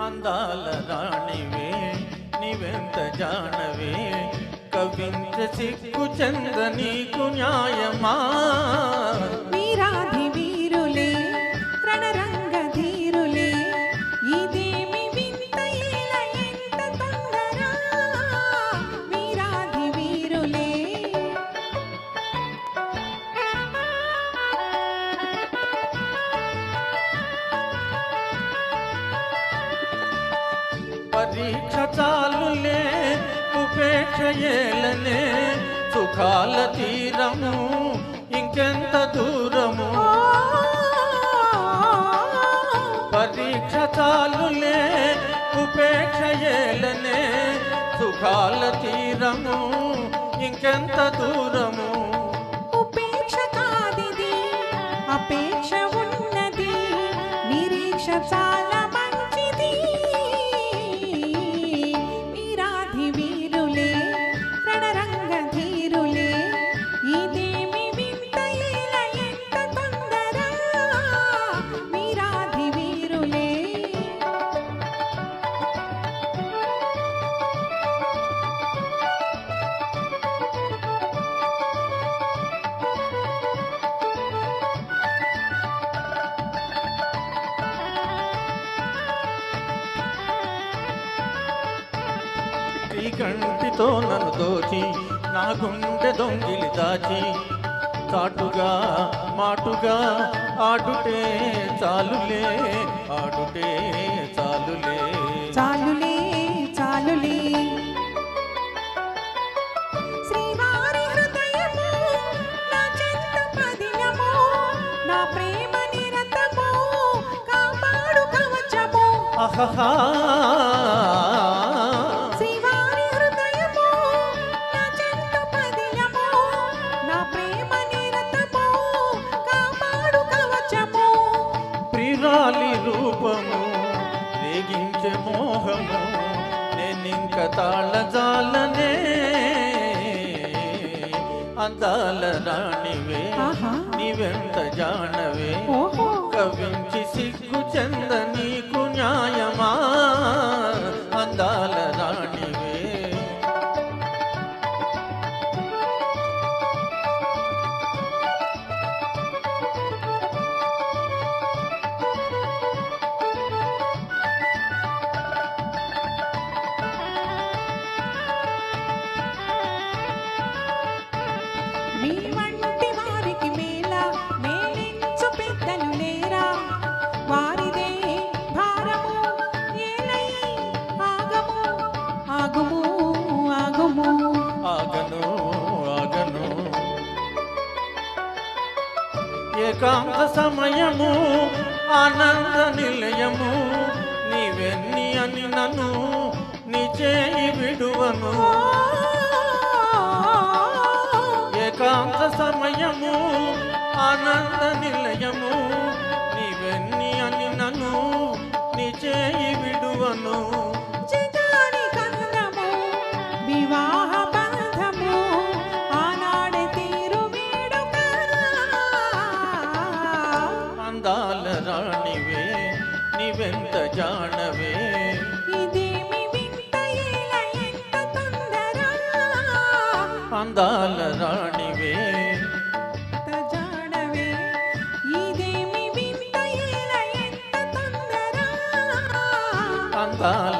అందాల రాణివే నీవెంత జానవే కవించ సిగ్గు చంద నీకు న్యాయమా వీరాధి వీరులే రణరంగ ధీరులే ఇదేమి వింత ఏల ఎంత తొందర వీరాధి వీరులే పరీక్ష చాలులే ఉపేక్ష ఏలనే సుఖాల తీరము ఇంకెంత దూరము పరీక్ష చాలులే ఉపేక్ష ఏలనే సుఖాల తీరము ఇంకెంత దూరము ఉపేక్ష కాదిది అపేక్ష ఉన్నది నిరీక్ష చాలా మంచిది వీరాధి వీరులే రణరంగ ధీరులే ఇదేమి వింత ఏల ఎంత తొందర వీరాధి వీరులే కంటితో నన్ను దోచి నా గుండె దొంగిలి దాచి చాటుగా మాటుగా ఆడుటే చాలులే ఆడుటే చాలులే చాలులే చాలులే శ్రీవారి హృదయము నా చెంత పదిలము నా ప్రేమ నిరతము కాపాడు కవచము ఆహా శ్రీవారి హృదయము నా చెంత పదిలము నా ప్రేమ నిరతము కాపాడు కవచము ప్రిరాలి రూపము రేగించే మోహము నేనింక తాళజాలనే అందాల రాణివే ఆహా. నీవెంత జానవే ఓహో కవించి సిగ్గు చంద నీకు న్యాయమా అందాల రాణివే మీ వంటి వారికి మేల మేలించు పెద్దలు లేరా వారిదే భారము ఏలై ఆగము ఆగుము ఆగుము ఆగను ఆగను ఏకాంత సమయము ఆనంద నిలయము నీవెన్ని అని నన్ను నీ చేయి విడువను ఏకాంత సమయము ఆనంద నిలయము నీవెన్ని అని నన్ను నీ చేయి విడువను జగాని కందము వివాహ బంధము ఆనాడే తీరు వేడుక అందాల రాణివే నీవెంత జానవే ఇదేమి వింత ఏల ఎంత తొందర అందాల రాణివే జాడవే ఇదేమి వింత ఏల ఎంత తొందర అందాల